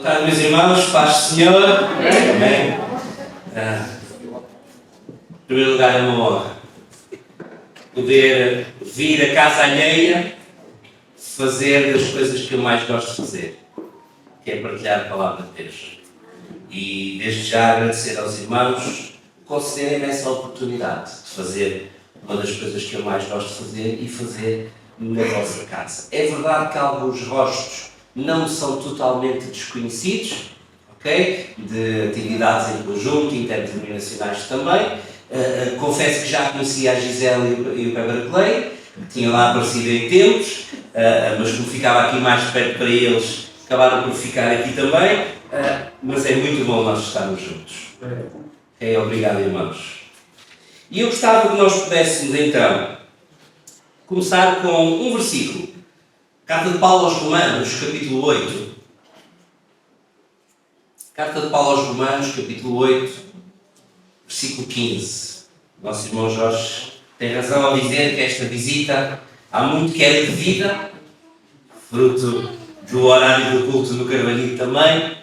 tarde, meus irmãos, paz do Senhor. Amém. Em primeiro lugar, é uma honra poder vir à casa alheia, fazer das coisas que eu mais gosto de fazer, que é partilhar a palavra de Deus. E desde já agradecer aos irmãos concederem-me essa oportunidade de fazer uma das coisas que eu mais gosto de fazer e fazer na vossa casa. É verdade que alguns rostos não são totalmente desconhecidos, ok? De atividades em conjunto, interdenominacionais também. Confesso que já conhecia a Gisele e o Weber Clay, que tinham lá aparecido em tempos, mas como ficava aqui mais perto para eles, acabaram por ficar aqui também. Mas é muito bom nós estarmos juntos. Okay? Obrigado, irmãos. E eu gostava que nós pudéssemos então começar com um versículo. Carta de Paulo aos Romanos, capítulo 8. Carta de Paulo aos Romanos, capítulo 8, versículo 15. Nosso irmão Jorge tem razão ao dizer que esta visita há muito que é devida, fruto do horário do culto no Carvalhinho também,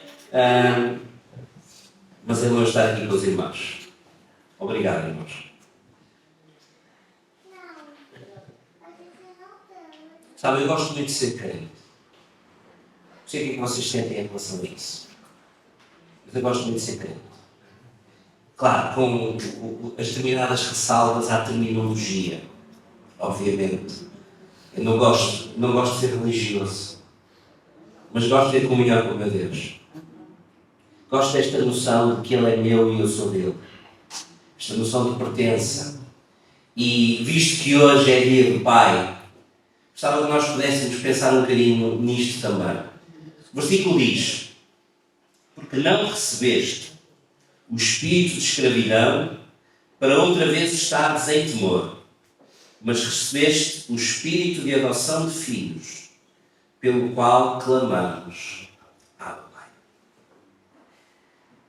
mas é bom estar aqui com os irmãos. Obrigado, irmãos. Sabe, eu gosto muito de ser crente. Não sei o que vocês sentem em relação a isso. Mas eu gosto muito de ser crente. Claro, com as determinadas ressalvas à terminologia, obviamente. Eu não gosto de ser religioso. Mas gosto de ter comunhão com o meu Deus. Gosto desta noção de que Ele é meu e eu sou dele. Esta noção de pertença. E visto que hoje é dia do Pai, gostava que nós pudéssemos pensar um bocadinho nisto também. O versículo diz: porque não recebeste o espírito de escravidão para outra vez estares em temor, mas recebeste o espírito de adoção de filhos, pelo qual clamamos: Abba, Pai.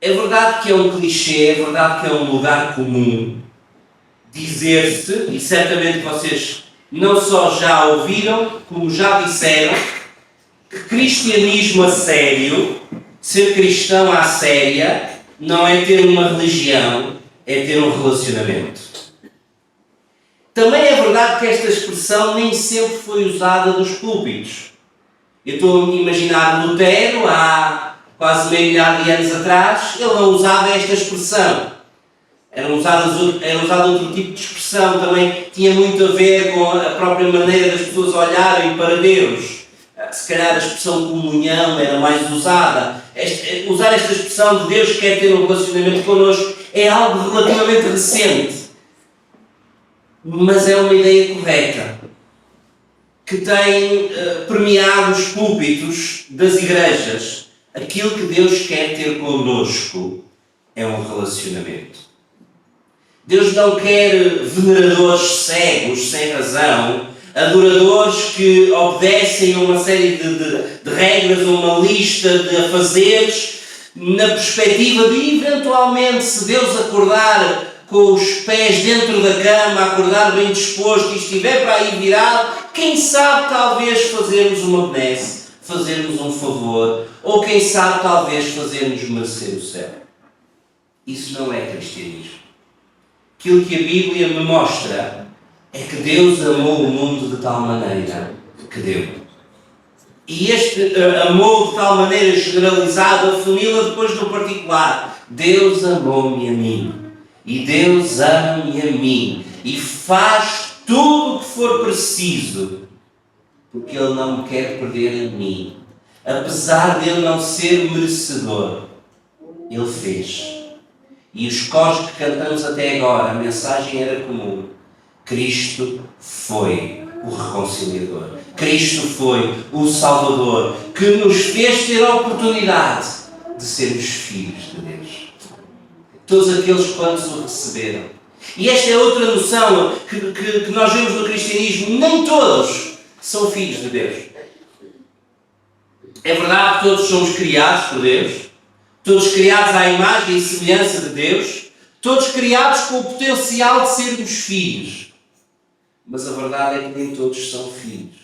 É verdade que é um clichê, é verdade que é um lugar comum dizer-se, e certamente vocês não só já ouviram, como já disseram, que cristianismo a sério, ser cristão à séria, não é ter uma religião, é ter um relacionamento. Também é verdade que esta expressão nem sempre foi usada nos púlpitos. Eu estou a imaginar Lutero, há quase meio milhar de anos atrás, ele não usava esta expressão. Era usado outro tipo de expressão, também tinha muito a ver com a própria maneira das pessoas olharem para Deus. Se calhar a expressão comunhão era mais usada. Usar esta expressão de Deus que quer ter um relacionamento connosco é algo relativamente recente. Mas é uma ideia correta, que tem permeado os púlpitos das igrejas. Aquilo que Deus quer ter connosco é um relacionamento. Deus não quer veneradores cegos, sem razão, adoradores que obedecem a uma série de regras, a uma lista de afazeres, na perspectiva de, eventualmente, se Deus acordar com os pés dentro da cama, acordar bem disposto e estiver para aí virado, quem sabe talvez fazermos uma benesse, fazermos um favor, ou quem sabe talvez fazermos merecer o céu. Isso não é cristianismo. Aquilo que a Bíblia me mostra é que Deus amou o mundo de tal maneira que deu. E este amor de tal maneira generalizado afunila depois no particular. Deus amou-me a mim. E Deus ama-me a mim. E faz tudo o que for preciso. Porque Ele não me quer perder a mim. Apesar de Ele não ser merecedor, Ele fez. E os coros que cantamos até agora, a mensagem era comum. Cristo foi o reconciliador. Cristo foi o Salvador, que nos fez ter a oportunidade de sermos filhos de Deus. Todos aqueles quantos o receberam. E esta é outra noção que nós vemos no cristianismo. Nem todos são filhos de Deus. É verdade que todos somos criados por Deus. Todos criados à imagem e semelhança de Deus, todos criados com o potencial de sermos filhos. Mas a verdade é que nem todos são filhos.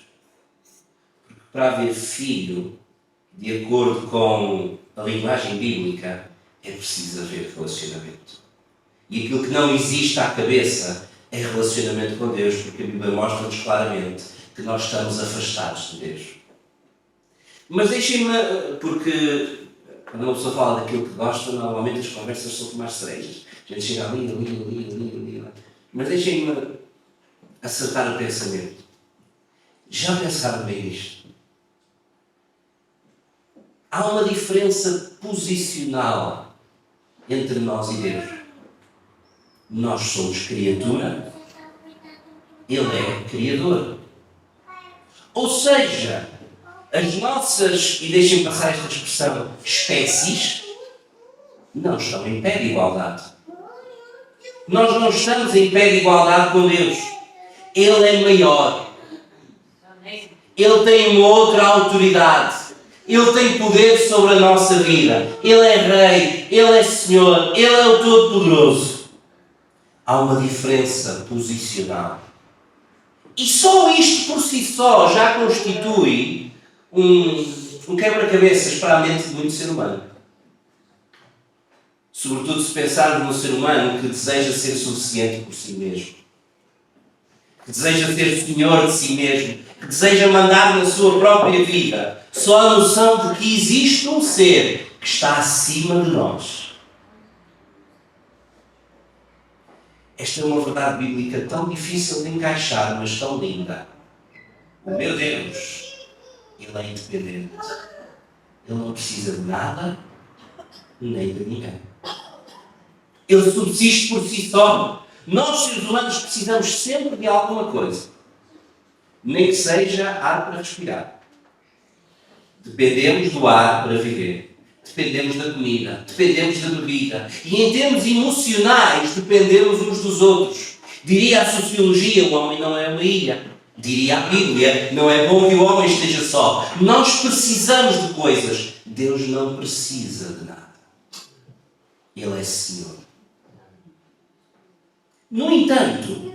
Porque para haver filho, de acordo com a linguagem bíblica, é preciso haver relacionamento. E aquilo que não existe à cabeça é relacionamento com Deus, porque a Bíblia mostra-nos claramente que nós estamos afastados de Deus. Mas deixem-me, porque quando uma pessoa fala daquilo que gosta, normalmente as conversas são como as cerejas. A gente chega ali. Mas deixem-me acertar o pensamento. Já pensaram bem nisto? Há uma diferença posicional entre nós e Deus. Nós somos criatura, Ele é Criador. Ou seja, as nossas, e deixem passar esta expressão, espécies, não estão em pé de igualdade. Nós não estamos em pé de igualdade com Deus. Ele é maior. Ele tem uma outra autoridade. Ele tem poder sobre a nossa vida. Ele é Rei. Ele é Senhor. Ele é o Todo-Poderoso. Há uma diferença posicional. E só isto por si só já constitui um quebra-cabeças para a mente de muito ser humano. Sobretudo se pensarmos num ser humano que deseja ser suficiente por si mesmo. Que deseja ser senhor de si mesmo. Que deseja mandar na sua própria vida. Só a noção de que existe um ser que está acima de nós. Esta é uma verdade bíblica tão difícil de encaixar, mas tão linda. O meu Deus, Ele é independente. Ele não precisa de nada, nem de ninguém. Ele subsiste por si só. Nós, seres humanos, precisamos sempre de alguma coisa. Nem que seja ar para respirar. Dependemos do ar para viver. Dependemos da comida. Dependemos da bebida. E em termos emocionais, dependemos uns dos outros. Diria a sociologia, o homem não é uma ilha. Diria a Bíblia, não é bom que o homem esteja só. Nós precisamos de coisas. Deus não precisa de nada. Ele é Senhor. No entanto,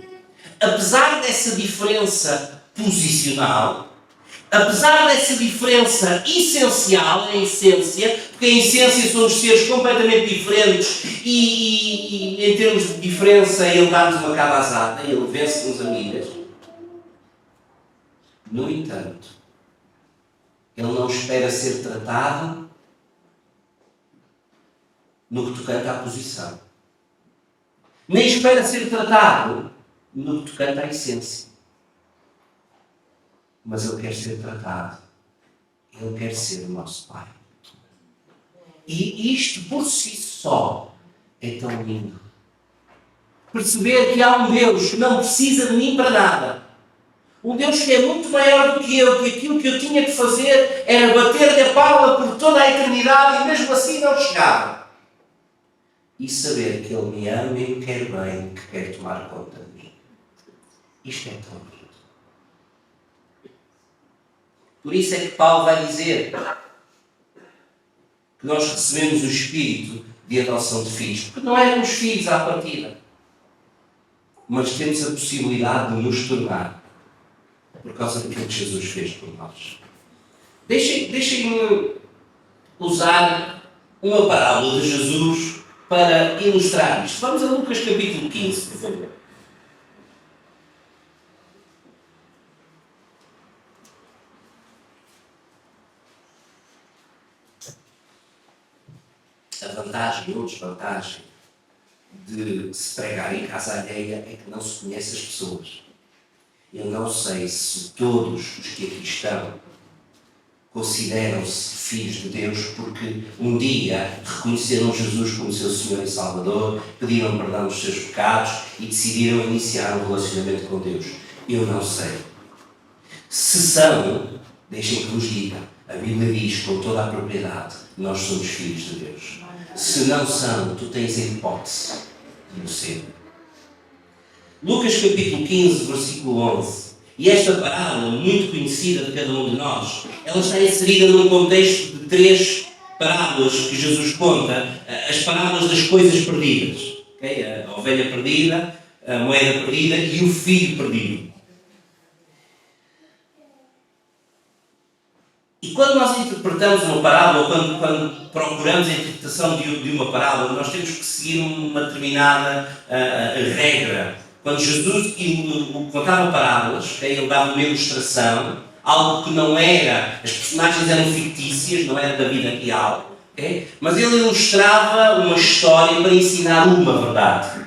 apesar dessa diferença posicional, apesar dessa diferença essencial, em essência, porque em essência somos seres completamente diferentes e em termos de diferença ele dá-nos uma cabazada, ele vence-nos amigas. No entanto, ele não espera ser tratado no que tocante à posição. Nem espera ser tratado no que tocante à essência. Mas Ele quer ser tratado. Ele quer ser o nosso Pai. E isto por si só é tão lindo. Perceber que há um Deus que não precisa de mim para nada. Um Deus que é muito maior do que eu, que aquilo que eu tinha que fazer era bater-lhe a palma por toda a eternidade e mesmo assim não chegava. E saber que Ele me ama e me quer bem, que quer tomar conta de mim. Isto é tão lindo. Por isso é que Paulo vai dizer que nós recebemos o Espírito de adoção de filhos. Porque não éramos filhos à partida. Mas temos a possibilidade de nos tornar por causa daquilo que Jesus fez por nós. Deixem-me usar uma parábola de Jesus para ilustrar isto. Vamos a Lucas capítulo 15, por favor. A vantagem ou desvantagem de se pregar em casa alheia é que não se conhece as pessoas. Eu não sei se todos os que aqui estão consideram-se filhos de Deus porque um dia reconheceram Jesus como seu Senhor e Salvador, pediram perdão dos seus pecados e decidiram iniciar um relacionamento com Deus. Eu não sei. Se são, deixem que vos diga, a Bíblia diz com toda a propriedade, nós somos filhos de Deus. Se não são, tu tens a hipótese de o ser. Lucas capítulo 15, versículo 11. E esta parábola, muito conhecida de cada um de nós, ela está inserida num contexto de 3 parábolas que Jesus conta, as parábolas das coisas perdidas. Okay? A ovelha perdida, a moeda perdida e o filho perdido. E quando nós interpretamos uma parábola, ou quando procuramos a interpretação de uma parábola, nós temos que seguir uma determinada regra. Quando Jesus contava parábolas, okay, ele dava uma ilustração, algo que não era, as personagens eram fictícias, não era da vida real, okay, mas ele ilustrava uma história para ensinar uma verdade.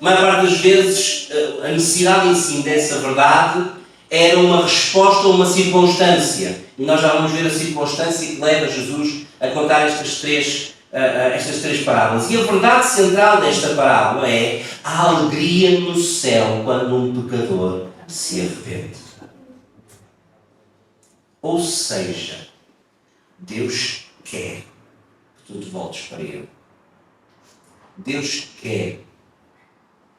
A maior parte das vezes, a necessidade em si dessa verdade era uma resposta a uma circunstância. E nós já vamos ver a circunstância que leva Jesus a contar estas três parábolas. E a verdade central desta parábola é a alegria no céu quando um pecador se arrepende. Ou seja, Deus quer que tu te voltes para Ele. Deus quer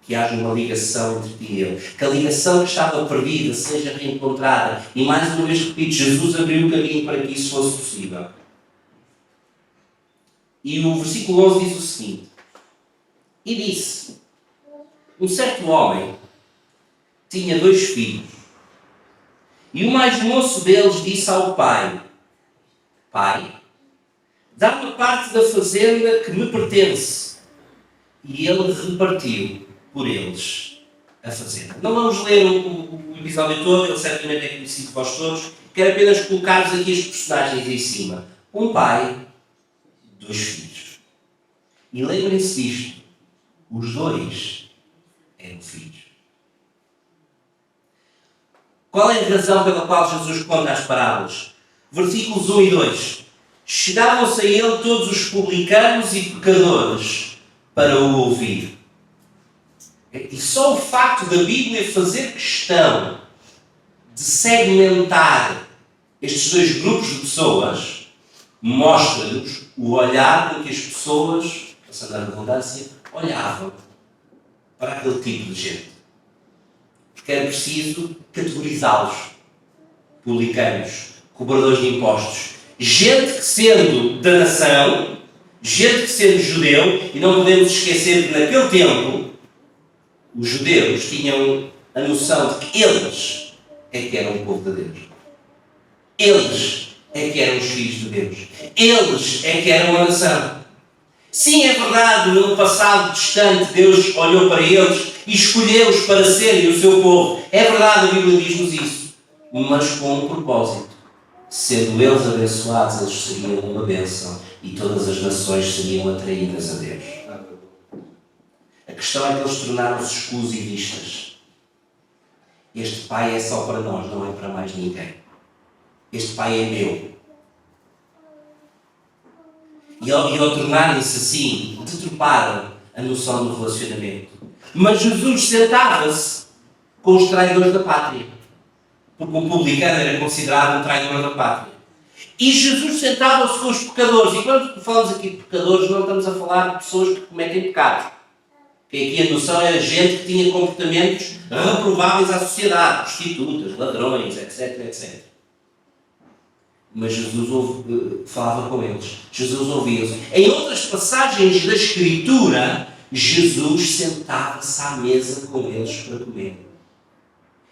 que haja uma ligação entre ti e Ele. Que a ligação que estava perdida seja reencontrada. E mais uma vez repito, Jesus abriu o caminho para que isso fosse possível. E o versículo 11 diz o seguinte: E disse, um certo homem tinha 2 filhos. E o mais moço deles disse ao pai: Pai, dá-me parte da fazenda que me pertence. E ele repartiu por eles a fazenda. Não vamos ler o episódio todo, ele certamente é conhecido de vós todos. Quero apenas colocar-vos aqui os personagens em cima. Um pai, 2 filhos. E lembrem-se disto, os 2 eram filhos. Qual é a razão pela qual Jesus conta as parábolas? Versículos 1 e 2. Chegavam-se a ele todos os publicanos e pecadores para o ouvir. E só o facto da Bíblia fazer questão de segmentar estes 2 grupos de pessoas mostra-nos o olhar com que as pessoas, passando a redundância, olhavam para aquele tipo de gente. Porque era preciso categorizá-los. Publicanos, cobradores de impostos, gente que sendo da nação, gente que sendo judeu, e não podemos esquecer que naquele tempo os judeus tinham a noção de que eles é que eram o povo de Deus. Eles é que eram os filhos de Deus. Eles é que eram a nação. Sim, é verdade, no passado distante Deus olhou para eles e escolheu-os para serem o seu povo. É verdade, a Bíblia diz-nos isso. Mas com um propósito. Sendo eles abençoados, eles seriam uma bênção e todas as nações seriam atraídas a Deus. A questão é que eles tornaram-se exclusivistas. Este Pai é só para nós, não é para mais ninguém. Este Pai é meu. E ao tornarem-se assim, deturparam a noção do relacionamento. Mas Jesus sentava-se com os traidores da pátria. Porque um publicano era considerado um traidor da pátria. E Jesus sentava-se com os pecadores. E quando falamos aqui de pecadores, não estamos a falar de pessoas que cometem pecados. Porque aqui a noção era gente que tinha comportamentos reprováveis à sociedade. Prostitutas, ladrões, etc, etc. Mas Jesus falava com eles. Jesus ouvia-os. Em outras passagens da Escritura, Jesus sentava-se à mesa com eles para comer.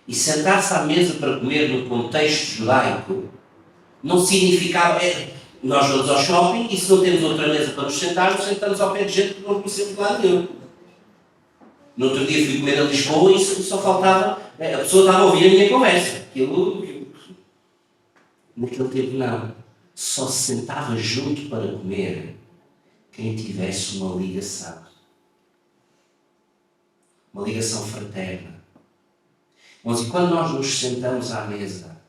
E sentar-se à mesa para comer no contexto judaico não significava... Nós vamos ao shopping e se não temos outra mesa para nos sentarmos, sentamos ao pé de gente que não conhecemos lá nenhum. No outro dia fui comer a Lisboa e só faltava... A pessoa estava a ouvir a minha conversa. Naquele tempo não. Só se sentava junto para comer quem tivesse uma ligação. Uma ligação fraterna. Mas e quando nós nos sentamos à mesa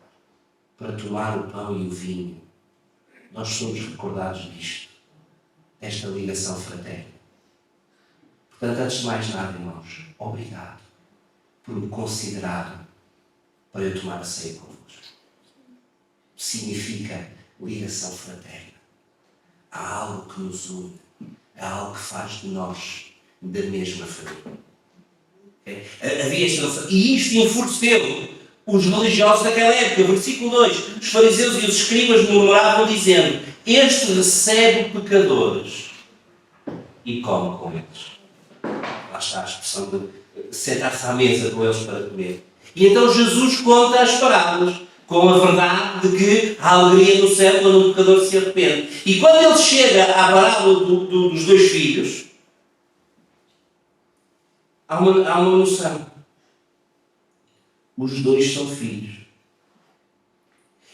para tomar o pão e o vinho, nós somos recordados disto, desta ligação fraterna. Portanto, antes de mais nada, irmãos, obrigado por me considerar para eu tomar a ceia convosco. Significa ligação fraterna. Há algo que nos une, há algo que faz de nós da mesma família. Havia esta noção. E isto enfureceu os religiosos daquela época. Versículo 2. Os fariseus e os escribas murmuravam dizendo: Este recebe pecadores e come com eles. Lá está a expressão de sentar-se à mesa com eles para comer. E então Jesus conta as parábolas com a verdade verdade de que há alegria no céu quando o pecador se arrepende. E quando ele chega à parábola dos dois filhos, há uma noção. Os dois são filhos.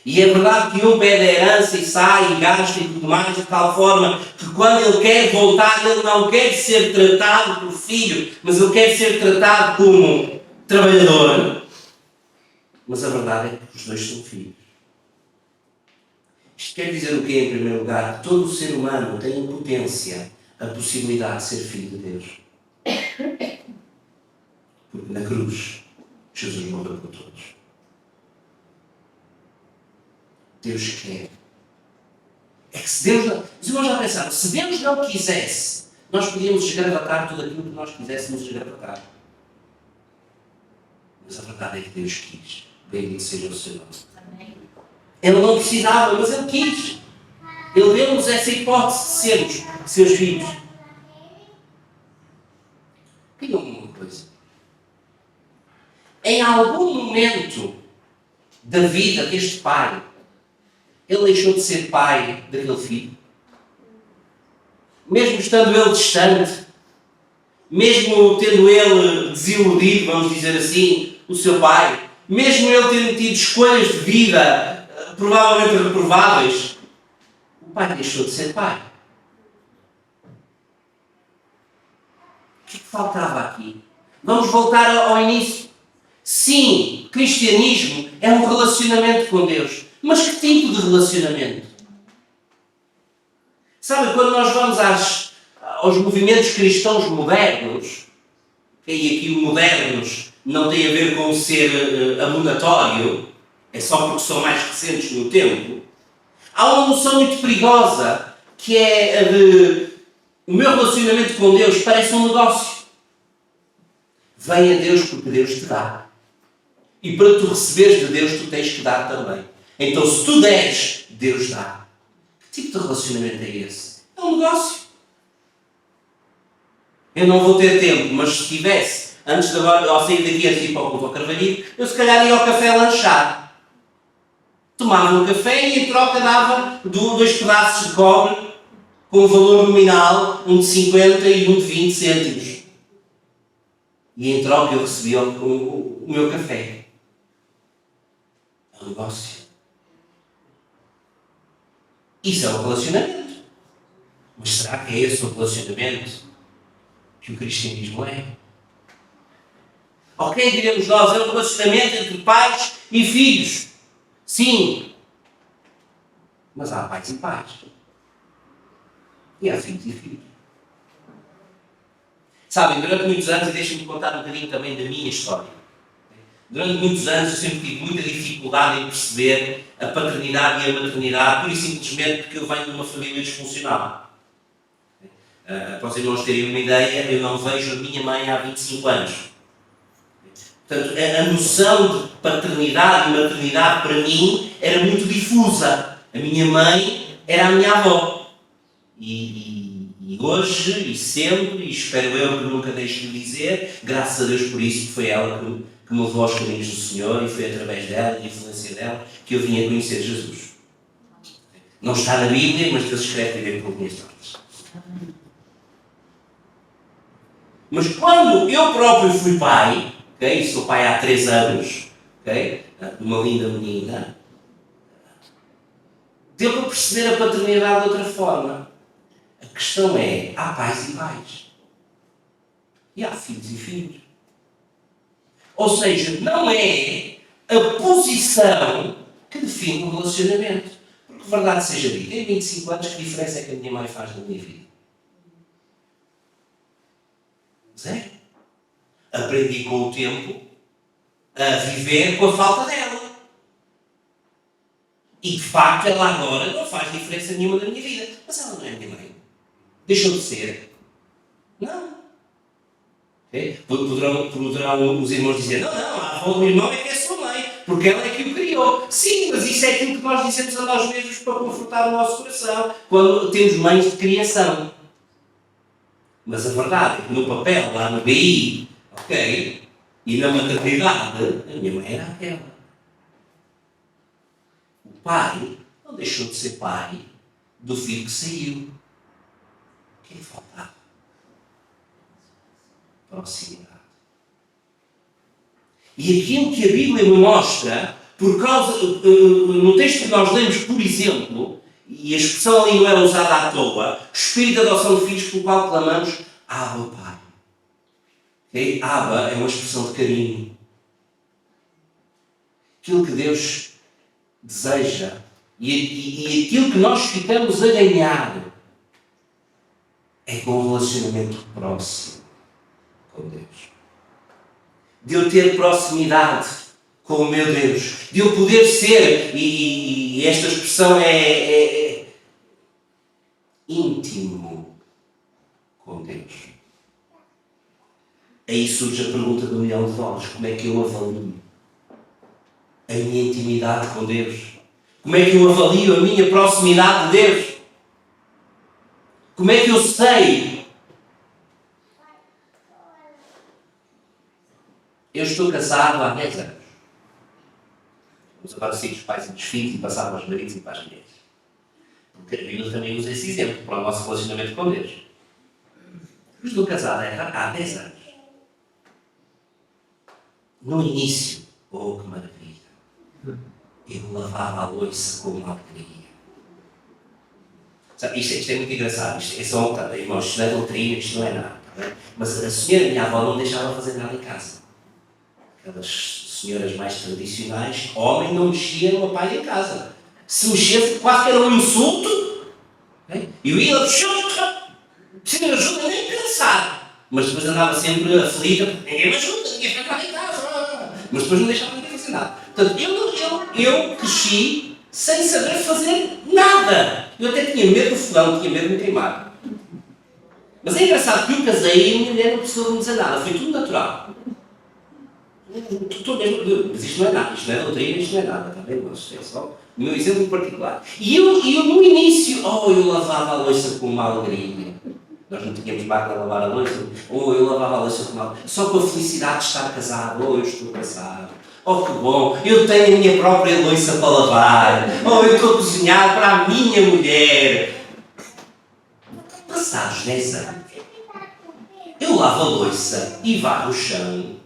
E é verdade que um pede a herança e sai e gasta e tudo mais, de tal forma que quando ele quer voltar, ele não quer ser tratado por filho, mas ele quer ser tratado como trabalhador. Mas a verdade é que os dois são filhos. Isto quer dizer o quê, em primeiro lugar? Que todo o ser humano tem em potência a possibilidade de ser filho de Deus. Porque na cruz, Jesus morreu por todos. Deus quer. É que se Deus não... Os irmãos já pensaram, se Deus não quisesse, nós podíamos esgravatar tudo aquilo que nós quiséssemos esgravatar. Mas a verdade é que Deus quis. Bendito seja o seu nome. Ele não precisava, mas Ele quis. Ele deu-nos essa hipótese de sermos seus filhos. Digam-me uma coisa. Em algum momento da vida deste pai, ele deixou de ser pai daquele filho? Mesmo estando ele distante, mesmo tendo ele desiludido, vamos dizer assim, o seu pai, mesmo ele tendo tido escolhas de vida provavelmente reprováveis, o pai deixou de ser pai. O que é que faltava aqui? Vamos voltar ao início. Sim, cristianismo é um relacionamento com Deus. Mas que tipo de relacionamento? Sabe, quando nós vamos aos movimentos cristãos modernos, e aqui o modernos não tem a ver com ser abonatório, é só porque são mais recentes no tempo, há uma noção muito perigosa, que é a de o meu relacionamento com Deus parece um negócio. Vem a Deus porque Deus te dá. E para tu receberes de Deus, tu tens que dar também. Então, se tu deres, Deus dá. Que tipo de relacionamento é esse? É um negócio. Eu não vou ter tempo, mas se tivesse, antes de agora, ao sair daqui, antes de ir para o culto ao Carvalho, eu se calhar ia ao café lanchar. Tomava um café e em troca dava 2 pedaços de cobre com um valor nominal, um de 50 e um de 20 cêntimos. E em troca eu recebia o meu café. É um negócio. Isso é um relacionamento. Mas será que é esse o relacionamento que o cristianismo é? Ok, diremos nós, é um relacionamento entre pais e filhos. Sim. Mas há pais e pais. E há filhos e filhos. Sabem, durante muitos anos, e deixem-me contar um bocadinho também da minha história. Durante muitos anos eu sempre tive muita dificuldade em perceber a paternidade e a maternidade, pura e simplesmente porque eu venho de uma família disfuncional. Para os irmãos terem uma ideia, eu não vejo a minha mãe há 25 anos. Portanto, a noção de paternidade e maternidade para mim era muito difusa. A minha mãe era a minha avó. E hoje, e sempre, e espero eu que nunca deixe de dizer, graças a Deus por isso, que foi ela que me levou aos caminhos do Senhor, e foi através dela, da influência dela, que eu vim a conhecer Jesus. Não está na Bíblia, mas Deus escreve viver por minhas ordens. Mas quando eu próprio fui pai, okay, sou pai há 3 anos, okay, de uma linda menina, deu para perceber a paternidade de outra forma. A questão é, há pais e pais. E há filhos e filhos. Ou seja, não é a posição que define o relacionamento. Porque, verdade seja dita, em 25 anos, que diferença é que a minha mãe faz na minha vida? Zero. Aprendi com o tempo a viver com a falta dela. E, de facto, ela agora não faz diferença nenhuma na minha vida. Mas ela não é minha mãe. Deixou de ser? Não. Okay? Poderão os irmãos dizer, não, a avó do irmão é que é sua mãe, porque ela é que o criou. Sim, mas isso é aquilo que nós dizemos a nós mesmos para confortar o nosso coração, quando temos mães de criação. Mas a verdade é que no papel, lá no BI, ok, e na maternidade, a minha mãe era aquela. O pai não deixou de ser pai do filho que saiu. O que lhe faltava? Proximidade. E aquilo que a Bíblia me mostra, por causa, no texto que nós lemos, por exemplo, e a expressão ali não é usada à toa, Espírito de adoção de filhos pelo qual clamamos, Abba, Pai. Okay? Abba é uma expressão de carinho. Aquilo que Deus deseja e aquilo que nós ficamos a ganhar é com um relacionamento próximo com Deus. De eu ter proximidade com o meu Deus. De eu poder ser, e esta expressão é íntimo com Deus. Aí surge a pergunta do milhão de dólares. Como é que eu avalio a minha intimidade com Deus? Como é que eu avalio a minha proximidade de Deus? Como é que eu sei? Eu estou casado há 10 anos. Vamos agora seguir os pais e dos filhos e passar para os maridos e para as mulheres. Porque a Bíblia também usa esse exemplo para o nosso relacionamento com Deus. Eu estou casado há 10 anos. No início, oh que maravilha, eu lavava a louça com uma alegria. Sabe, isto é muito engraçado. Isto é só, irmãos, isto não é doutrina, isto não é nada. Não é? Mas a senhora, minha avó, não deixava fazer nada em casa. Aquelas senhoras mais tradicionais, homem não mexia no pai em casa. Se mexesse, quase que era um insulto. Né? Eu ia, precisa de ajuda, nem pensar. Mas depois andava sempre aflita, porque ninguém me ajuda, ninguém faz nada em casa. Mas depois não deixava ninguém fazer nada. Portanto, eu cresci sem saber fazer nada. Eu até tinha medo do fogão, tinha medo de me queimar. Mas é engraçado que eu casei e a minha mulher não precisou de me dizer nada, foi tudo natural. Mas isto não é nada, isto não é doutrina, isto não é nada, está bem? Mas é só o meu exemplo particular. E eu no início, eu lavava a louça com uma alegria. Nós não tínhamos máquina a lavar a louça. Eu lavava a louça com uma alegria. Só com a felicidade de estar casado. Eu estou casado. Que bom, eu tenho a minha própria louça para lavar. Eu estou a cozinhar para a minha mulher. Passados 10 anos, eu lavo a louça e varro o chão.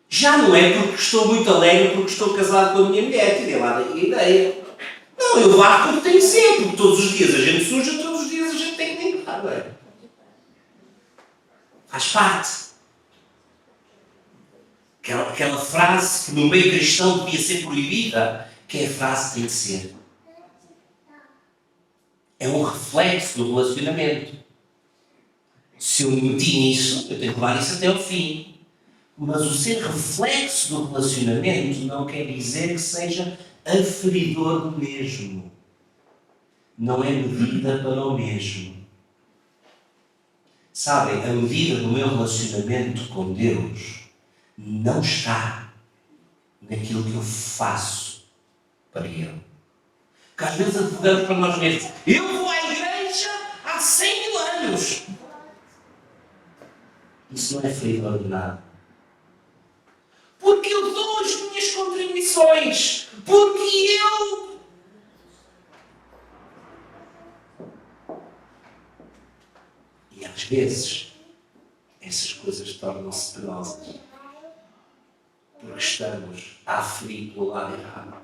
Já não é porque estou muito alegre, porque estou casado com a minha mulher, tirei lá da ideia. Não, eu varro porque tenho sempre, porque todos os dias a gente suja, todos os dias a gente tem que limpar, não é? Faz parte. Aquela frase que no meio cristão devia ser proibida, que é a frase que tem de ser. É um reflexo do relacionamento. Se eu me meti nisso, eu tenho que levar isso até ao fim. Mas o ser reflexo do relacionamento não quer dizer que seja aferidor do mesmo. Não é medida para o mesmo. Sabem, a medida do meu relacionamento com Deus não está naquilo que eu faço para Ele. Porque às vezes advogamos para nós mesmos. Eu vou à igreja há 100 mil anos. Isso não é aferidor de nada. Porque eu dou as minhas contribuições. Porque eu... E às vezes, essas coisas tornam-se penosas. Porque estamos a aferir pelo lado errado.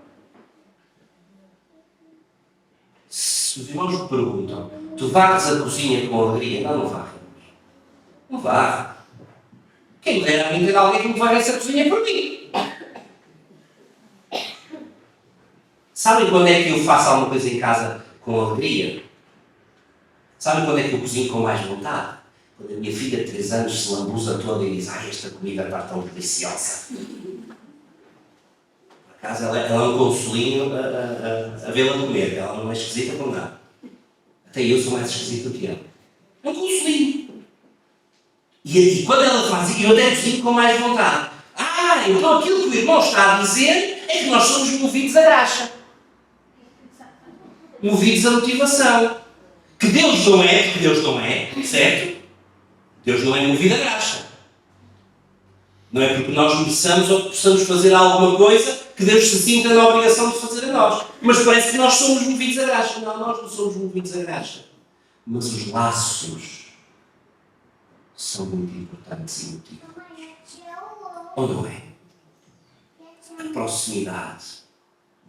Se os irmãos me perguntam, tu varres a cozinha com alegria? Não varres. Não varres. Quem me dera a mim ter alguém que me varre essa cozinha por mim. Sabem quando é que eu faço alguma coisa em casa com alegria? Sabem quando é que eu cozinho com mais vontade? Quando a minha filha de 3 anos se lambuza toda e diz: esta comida está tão deliciosa. Por acaso ela é um consolinho a vê-la comer. Ela não é esquisita com nada. Até eu sou mais esquisito do que ela. É um consolinho. E quando ela faz, eu até cozinho com mais vontade. Então aquilo que o irmão está a dizer é que nós somos movidos a graxa. Movidos a motivação. Que Deus não é, porque Deus não é, certo? Deus não é movido a graxa. Não é porque nós mereçamos ou possamos fazer alguma coisa que Deus se sinta na obrigação de fazer a nós. Mas parece que nós somos movidos a graxa. Não, nós não somos movidos a graxa. Mas os laços são muito importantes e motivadores. Ou não é? A proximidade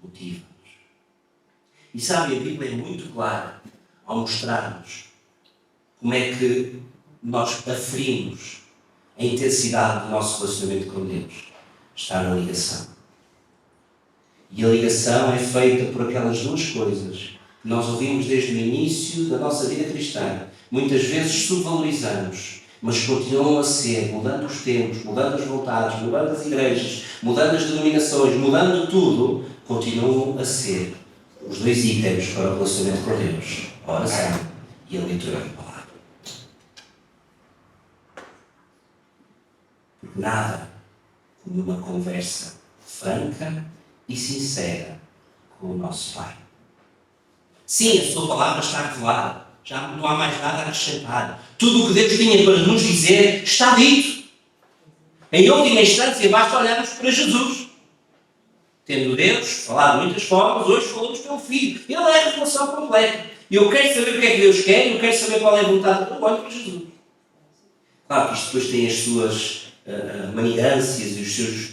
motiva-nos. E sabe, a Bíblia é muito clara ao mostrar-nos como é que nós aferimos a intensidade do nosso relacionamento com Deus. Está na ligação. E a ligação é feita por aquelas duas coisas que nós ouvimos desde o início da nossa vida cristã. Muitas vezes subvalorizamos, mas continuam a ser, mudando os tempos, mudando as vontades, mudando as igrejas, mudando as denominações, mudando tudo, continuam a ser os dois itens para o relacionamento com Deus: a oração e a leitura da palavra. Porque nada como uma conversa franca e sincera com o nosso Pai. Sim, a sua palavra está revelada. Já não há mais nada a acrescentar. Tudo o que Deus tinha para nos dizer está dito. Em última instância, basta olharmos para Jesus. Tendo Deus falado de muitas formas, hoje falamos pelo Filho. Ele é a revelação completa. E eu quero saber o que é que Deus quer, eu quero saber qual é a vontade de Deus. Olho para Jesus. Claro que isto depois tem as suas manigâncias e os seus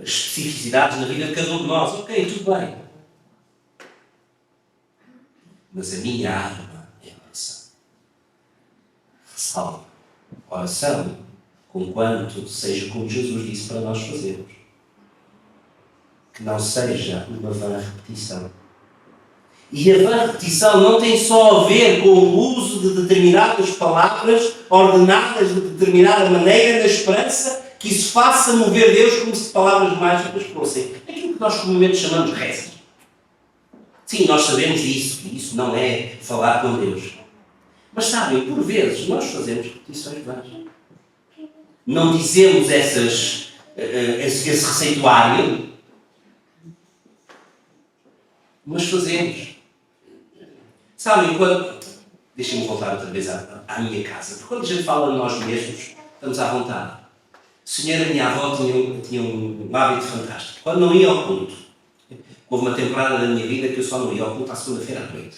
especificidades na vida de cada um de nós. Ok, tudo bem. Mas a minha arma é a oração. Ressalva. Oração, conquanto seja como Jesus disse para nós fazermos. Que não seja uma vã repetição. E a vã repetição não tem só a ver com o uso de determinadas palavras ordenadas de determinada maneira na esperança que isso faça mover Deus como se palavras mágicas fossem. Aquilo que nós comumente chamamos rezas. Sim, nós sabemos disso, e isso não é falar com Deus. Mas sabem, por vezes nós fazemos repetições vãs. Não dizemos esse receituário, mas fazemos. Sabem, quando... Deixem-me voltar outra vez à minha casa. Porque quando a gente fala de nós mesmos, estamos à vontade. Senhora, minha avó tinha um hábito fantástico. Quando não ia ao culto, houve uma temporada da minha vida que eu só não ia ao culto à segunda-feira à noite.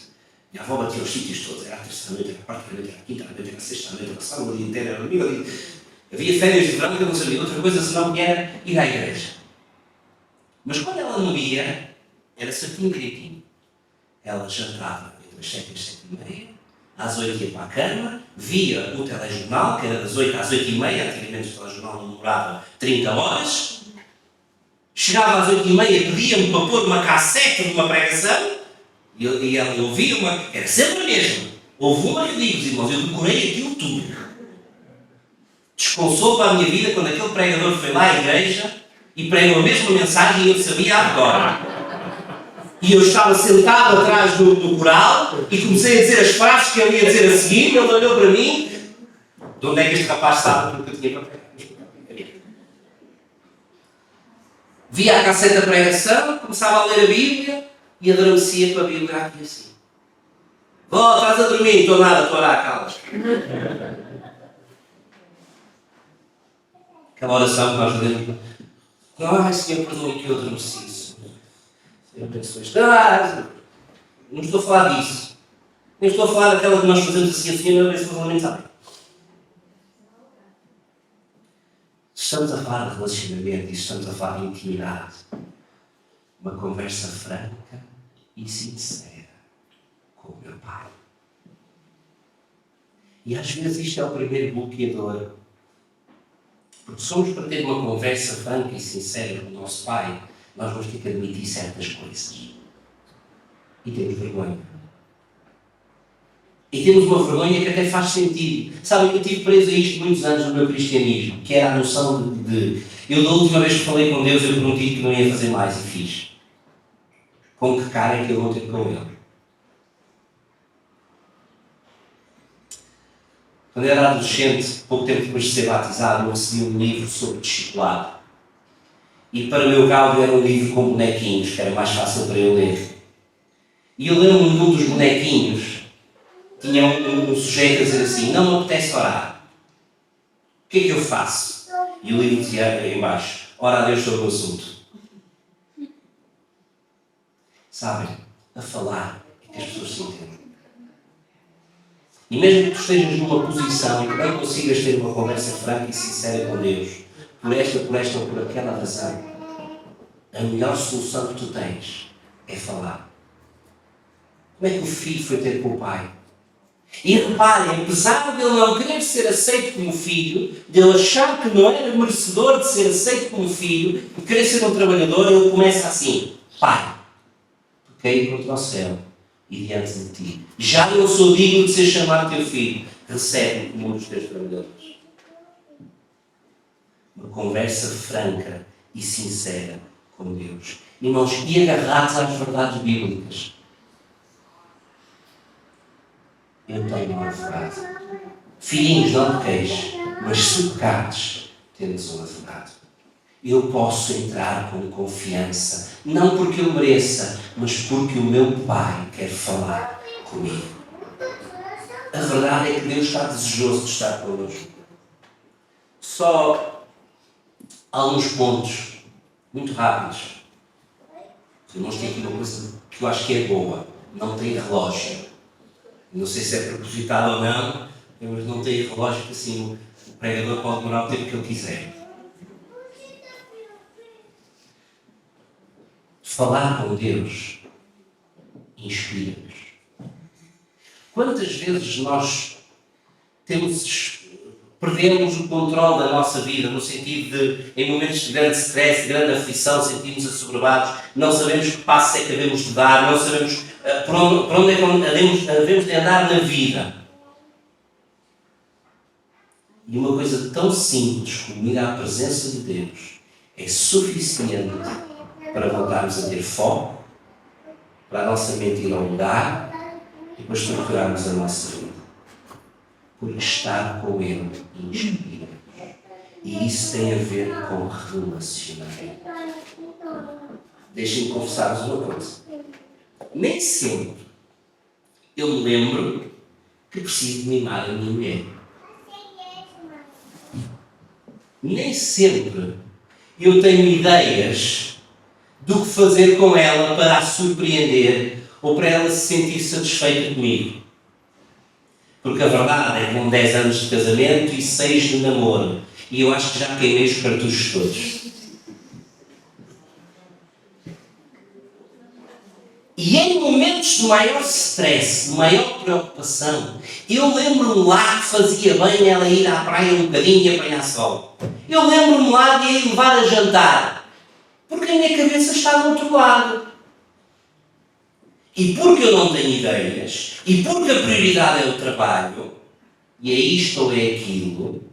Minha avó batia os sítios todos. Era a terça noite, era a quarta noite, era a quinta noite, era a sexta noite, era a sábado, o dia inteiro, era o domingo. Havia férias de verão que eu não sabia outra coisa senão que era ir à igreja. Mas quando ela não ia, era certinho direitinho. Ela jantava entre as 7 e as 7h30, às 8 ia para a cama, via o telejornal, que era das 8 às 8h30, antigamente o telejornal não demorava 30 horas, chegava às 8h30, pedia-me para pôr uma cassete de uma pregação, e ela ouvia uma, era sempre a mesma. Houve uma que digo, irmãos, eu decorei aquilo tudo. Desconsolo para a minha vida quando aquele pregador foi lá à igreja e pregou a mesma mensagem e eu sabia agora. E eu estava sentado atrás do coral e comecei a dizer as frases que ele ia dizer a seguir e ele olhou para mim. De onde é que este rapaz sabe aquilo que eu tinha para pregar? Via a cassete da pregação, começava a ler a Bíblia e adormecia com a Bíblia aqui assim. Vó, estás a dormir? Estou nada, estou a orar, calas. Aquela oração que nós fazemos. Ai, Senhor, perdoe que eu adormeci. Senhor, abençoe. Não estou a falar disso. Nem estou a falar daquela que nós fazemos assim, Senhor, abençoe o mensagens. Estamos a falar de relacionamento e estamos a falar de intimidade. Uma conversa franca e sincera com o meu Pai. E às vezes isto é o primeiro bloqueador. Porque somos para ter uma conversa franca e sincera com o nosso Pai, nós vamos ter que admitir certas coisas. E temos vergonha. E temos uma vergonha que até faz sentido. Sabem, eu estive preso a isto muitos anos no meu cristianismo, que era a noção de... Eu, da última vez que falei com Deus, eu prometi que não ia fazer mais e fiz. Com que cara é que eu vou ter com Ele? Quando eu era adolescente, pouco tempo depois de ser batizado, eu recebi um livro sobre discipulado. E para o meu galo era um livro com bonequinhos, que era mais fácil para eu ler. E eu lembro-me de um dos bonequinhos, tinha um sujeito a dizer assim, não me apetece orar. O que é que eu faço? E o livro dizia em baixo: ora a Deus sobre o assunto. Sabem, a falar é que as pessoas se entendem. E mesmo que tu estejas numa posição em que não consigas ter uma conversa franca e sincera com Deus, por esta ou por aquela razão, a melhor solução que tu tens é falar. Como é que o filho foi ter com o pai? E reparem, apesar de ele não querer ser aceito como filho, de ele achar que não era merecedor de ser aceito como filho, de querer ser um trabalhador, ele começa assim: pai, toquei contra o céu e diante de ti. Já não sou digno de ser chamado teu filho. Recebe-me como um dos teus trabalhadores. Uma conversa franca e sincera com Deus. Irmãos, e agarrados às verdades bíblicas. Eu tenho uma frase: filhinhos, não pequeis, mas se pecares, tendes um advogado. Eu posso entrar com confiança, não porque eu mereça, mas porque o meu Pai quer falar comigo. A verdade é que Deus está desejoso de estar connosco. Só alguns pontos muito rápidos. Os irmãos têm aqui uma coisa que eu acho que é boa: não tem relógio. Não sei se é propositado ou não, mas não tem relógio que assim o pregador pode demorar o tempo que ele quiser. Falar com Deus inspira-nos. Quantas vezes nós perdemos o controle da nossa vida, no sentido de, em momentos de grande stress, de grande aflição, sentimos assoberbados, não sabemos que passo é que devemos de dar, não sabemos por onde é que devemos de andar na vida. E uma coisa tão simples como ir à presença de Deus é suficiente para voltarmos a ter foco, para a nossa mente ir ao lugar e para estruturarmos a nossa vida. Porque estar com Ele inspira-nos. E isso tem a ver com relacionamento. Deixem-me confessar-vos uma coisa. Nem sempre eu me lembro que preciso de mimar a minha mulher. Nem sempre eu tenho ideias do que fazer com ela para a surpreender ou para ela se sentir satisfeita comigo. Porque a verdade é que com 10 anos de casamento e 6 de namoro, e eu acho que já queimei os cartuchos todos. E em momentos de maior stress, de maior preocupação, eu lembro-me lá que fazia bem ela ir à praia um bocadinho e apanhar sol. Eu lembro-me lá de a ir levar a jantar, porque a minha cabeça está do outro lado. E porque eu não tenho ideias, e porque a prioridade é o trabalho, e é isto ou é aquilo,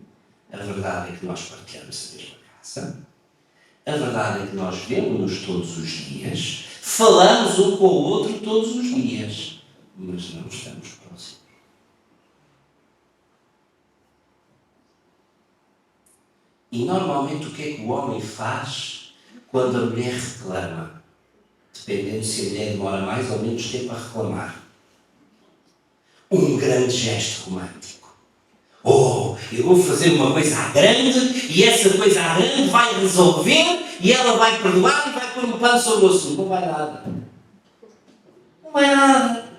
a verdade é que nós partilhamos a mesma casa, a verdade é que nós vemos-nos todos os dias, falamos um com o outro todos os dias, mas não estamos próximos. E normalmente o que é que o homem faz quando a mulher reclama? Dependendo se a mulher demora mais ou menos tempo a reclamar. Um grande gesto romântico. Oh, eu vou fazer uma coisa à grande e essa coisa à grande vai resolver e ela vai perdoar e vai pôr um pano sobre o assunto. Não vai nada. Não vai nada.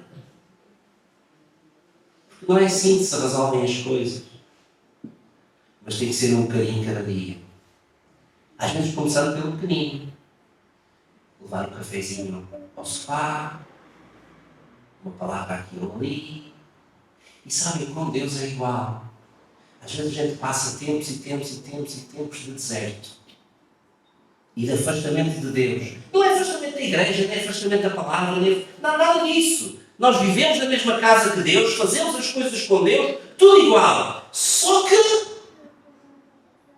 Porque não é assim que se resolvem as coisas. Mas tem que ser um bocadinho cada dia. Às vezes começando pelo pequenino. Levar o cafezinho ao sofá, uma palavra aqui ou ali. E sabem, com Deus é igual. Às vezes a gente passa tempos e tempos e tempos e tempos de deserto. E de afastamento de Deus. Não é afastamento da igreja, não é afastamento da palavra, não, nada disso. Nós vivemos na mesma casa que Deus, fazemos as coisas com Deus, tudo igual. Só que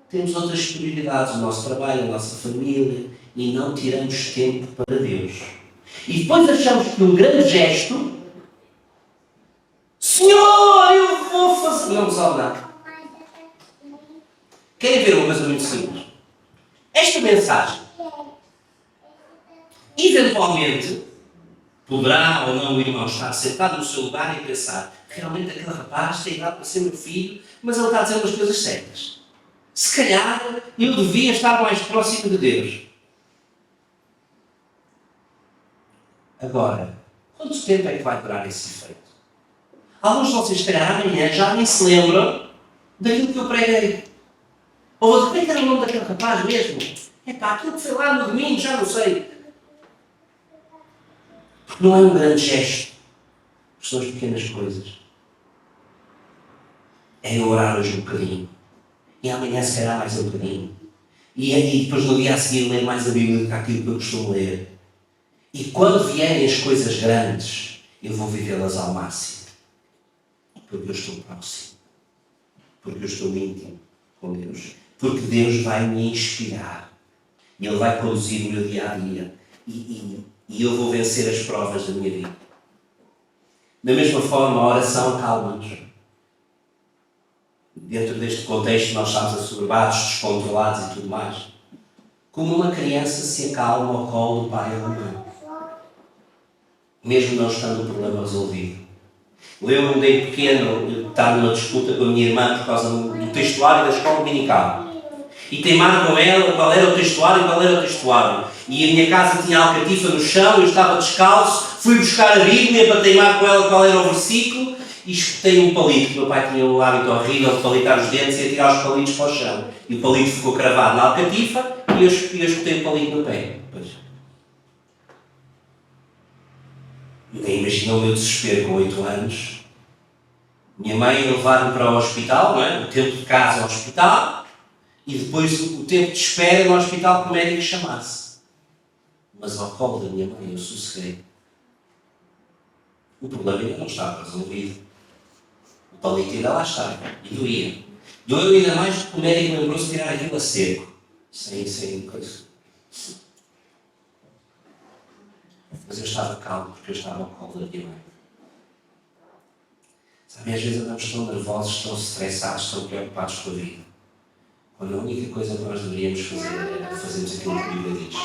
temos outras prioridades, o nosso trabalho, a nossa família, e não tiramos tempo para Deus. E depois achamos que um grande gesto, Senhor, eu vou fazer... Não resolve nada. Querem ver uma coisa muito simples? Esta mensagem, eventualmente, poderá ou não o irmão estar sentado no seu lugar e pensar: realmente aquele rapaz tem idade para ser meu filho, mas ele está a dizer umas coisas certas. Se calhar eu devia estar mais próximo de Deus. Agora, quanto tempo é que vai durar esse efeito? Alguns de vocês, se calhar, amanhã já nem se lembram daquilo que eu preguei. Ou como é que era o nome daquele rapaz mesmo? Aquilo que foi lá no domingo, já não sei. Porque não é um grande gesto. São as pequenas coisas. É orar hoje um bocadinho. E amanhã se calhar mais um bocadinho. E depois no dia a seguir ler mais a Bíblia do que aquilo que eu costumo ler. E quando vierem as coisas grandes, eu vou vivê-las ao máximo. Porque eu estou próximo. Porque eu estou íntimo com Deus. Porque Deus vai me inspirar. E Ele vai conduzir o meu dia a dia. E eu vou vencer as provas da minha vida. Da mesma forma, a oração calma-nos. Dentro deste contexto, nós estamos assoberbados, descontrolados e tudo mais. Como uma criança se acalma ao colo do pai ou da mãe. Mesmo não estando o problema resolvido. Lembro-me de pequeno de estar numa disputa com a minha irmã por causa do textuário da escola dominical. E teimar com ela qual era o textuário e qual era o textuário. E a minha casa tinha alcatifa no chão, eu estava descalço, fui buscar a Bíblia para teimar com ela qual era o versículo e espetei um palito. Meu pai tinha um hábito horrível de palitar os dentes e atirar os palitos para o chão. E o palito ficou cravado na alcatifa e eu espetei o palito no pé. Nem imaginou o meu desespero com 8 anos. Minha mãe ia levar-me para o hospital, não é? O tempo de casa ao hospital e depois o tempo de espera no hospital que o médico chamasse. Mas ao colo da minha mãe eu sosseguei. O problema ainda não estava resolvido. O palito ainda lá estava. E doía. Doeu ainda mais porque o médico lembrou-se de tirar aquilo a seco. Sem coisa. Mas eu estava calmo porque eu estava ao colo da minha mãe. Sabe, às vezes andamos tão nervosos, tão estressados, tão preocupados com a vida. Quando a única coisa que nós deveríamos fazer era fazermos aquilo que a Bíblia diz.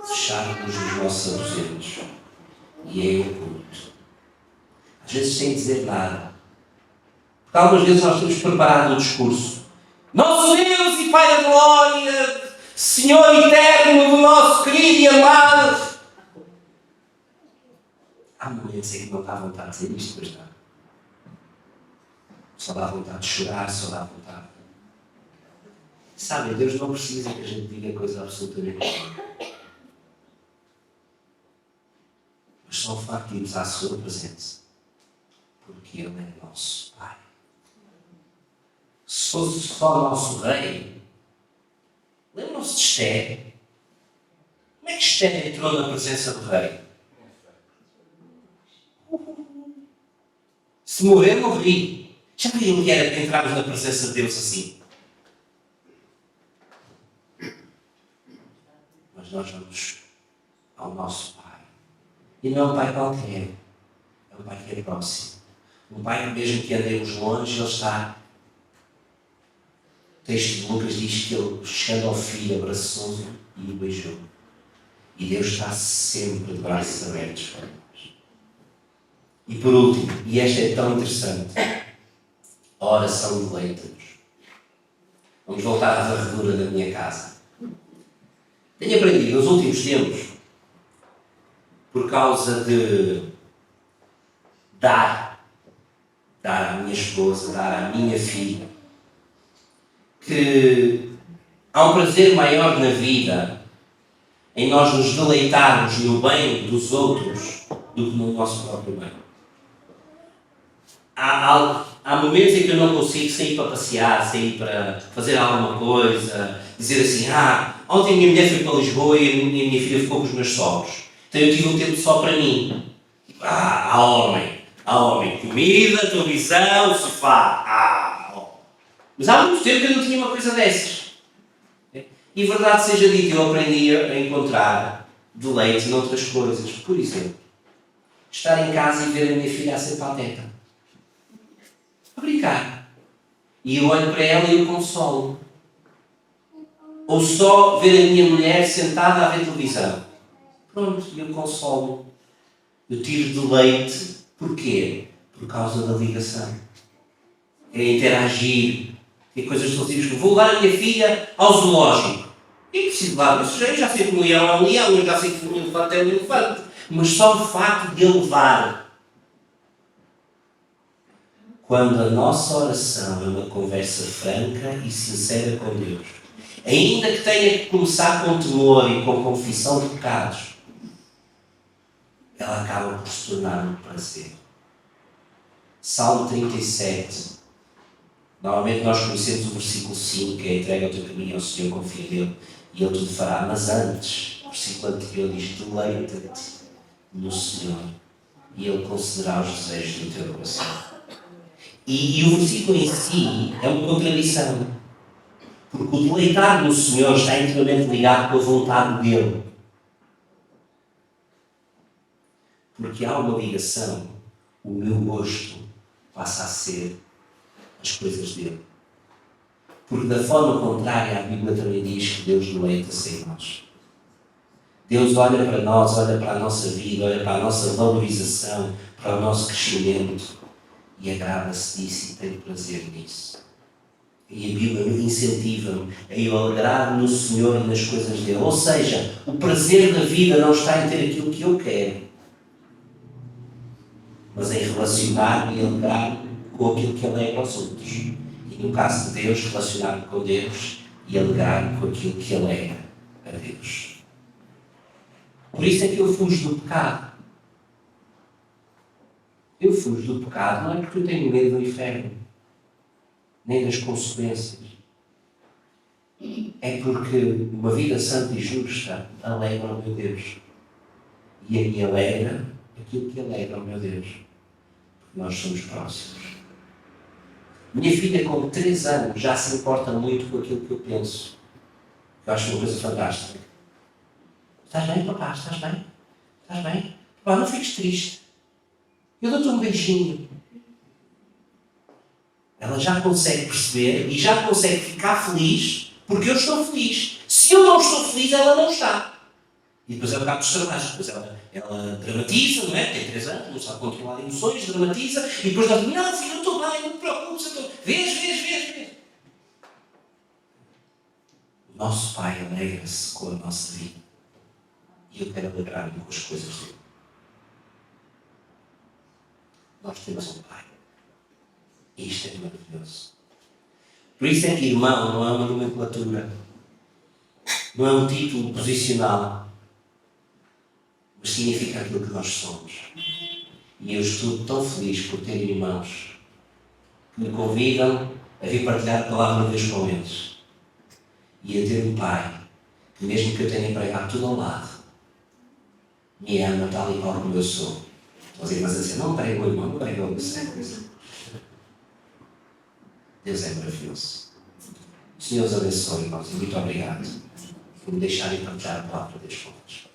Fecharmos os nossos aposentos. E é o culto. Às vezes sem dizer nada. Porque algumas vezes nós temos preparado um discurso. Nosso Deus e Pai da Glória, Senhor eterno do nosso querido e amado. Há momentos em que não dá vontade de dizer isto, mas não. Só dá vontade de chorar, só dá vontade. Sabe, Deus não precisa que a gente diga coisa absolutamente nenhuma. Mas só o facto de irmos à sua presença. Porque Ele é nosso Pai. Se fosse só nosso Rei, lembram-se de Esther? Como é que Esther entrou na presença do Rei? Se morrer, morri. Já viram o que era entrarmos na presença de Deus assim? Mas nós vamos ao nosso Pai. E não é um Pai qualquer. É um Pai que é próximo. Um Pai que mesmo que andemos longe, Ele está. O texto de Lucas diz que Ele, chegando ao filho, abraçou-o e o beijou. E Deus está sempre de braços abertos para nós. E por último, e esta é tão interessante, a oração deleita-nos. Vamos voltar à varredura da minha casa. Tenho aprendido nos últimos tempos, por causa de dar à minha esposa, dar à minha filha, que há um prazer maior na vida em nós nos deleitarmos no bem dos outros do que no nosso próprio bem. Há momentos em que eu não consigo sair para passear, sair para fazer alguma coisa, dizer assim, ontem a minha mulher foi para Lisboa e a minha filha ficou com os meus sogros. Então eu tive um tempo só para mim. Há homem. Comida, televisão, sofá. Mas há muito tempo que eu não tinha uma coisa dessas. E verdade seja dita, eu aprendi a encontrar deleite noutras coisas. Por exemplo, estar em casa e ver a minha filha a ser pateta. A brincar. E eu olho para ela e eu consolo. Ou só ver a minha mulher sentada a ver televisão. Pronto, e eu consolo. Eu tiro deleite. Porquê? Por causa da ligação. É interagir. Tem coisas que dizemos que vou levar a minha filha ao zoológico. E preciso lá disso. Eu já sei que um leão é um leão, eu já sei que um elefante é um elefante. Mas só o facto de a levar. Quando a nossa oração é uma conversa franca e sincera com Deus, ainda que tenha que começar com temor e com confissão de pecados, ela acaba por se tornar um prazer. Salmo 37. Normalmente nós conhecemos o versículo 5, que é entrega o teu caminho ao Senhor, confia nele, e ele tudo fará. Mas antes, o versículo anterior diz, deleita-te no Senhor, e ele concederá os desejos do teu coração. E o versículo em si é uma contradição. Porque o deleitar no Senhor está intimamente ligado com a vontade dele. Porque há uma ligação, o meu gosto passa a ser as coisas dele. Porque da forma contrária, a Bíblia também diz que Deus deleita-se em nós. Deus olha para nós, olha para a nossa vida, olha para a nossa valorização, para o nosso crescimento e agrada-se disso e tem prazer nisso. E a Bíblia me incentiva-me a eu alegrar no Senhor e nas coisas dele. Ou seja, o prazer da vida não está em ter aquilo que eu quero, mas em relacionar-me e alegrar-me com aquilo que ele é aos outros. E no caso de Deus, relacionar-me com Deus e alegrar-me com aquilo que ele é a Deus. Por isso é que eu fujo do pecado. Eu fujo do pecado não é porque eu tenho medo do inferno, nem das consequências. É porque uma vida santa e justa alegra o meu Deus. E a mim alegra aquilo que alegra o meu Deus. Porque nós somos próximos. Minha filha, com 3 anos, já se importa muito com aquilo que eu penso. Eu acho uma coisa fantástica. Estás bem, papá? Estás bem? Estás bem? Papá, não fiques triste. Eu dou-te um beijinho. Ela já consegue perceber e já consegue ficar feliz porque eu estou feliz. Se eu não estou feliz, ela não está. E depois ela acaba por extravasar. Depois ela dramatiza, não é? Tem 3 anos, não sabe controlar emoções, dramatiza. E depois ela diz, não, filho, eu estou bem, não te preocupes. Vês. O nosso Pai alegra-se com a nossa vida. E eu quero alegrar-me com as coisas dele. Nós temos um Pai. E isto é maravilhoso. Por isso é que irmão não é uma nomenclatura. Não é um título posicional. Mas significa aquilo que nós somos. E eu estou tão feliz por ter irmãos que me convidam a vir partilhar a palavra de Deus com eles. E a ter um Pai que, mesmo que eu tenha empregado tudo ao lado, me ama tal e qual como eu sou. Os irmãos a dizer, não prega o irmão, não prega o Deus é maravilhoso. O Senhor os abençoe, irmãos, e muito obrigado por me deixarem partilhar a palavra de Deus com eles.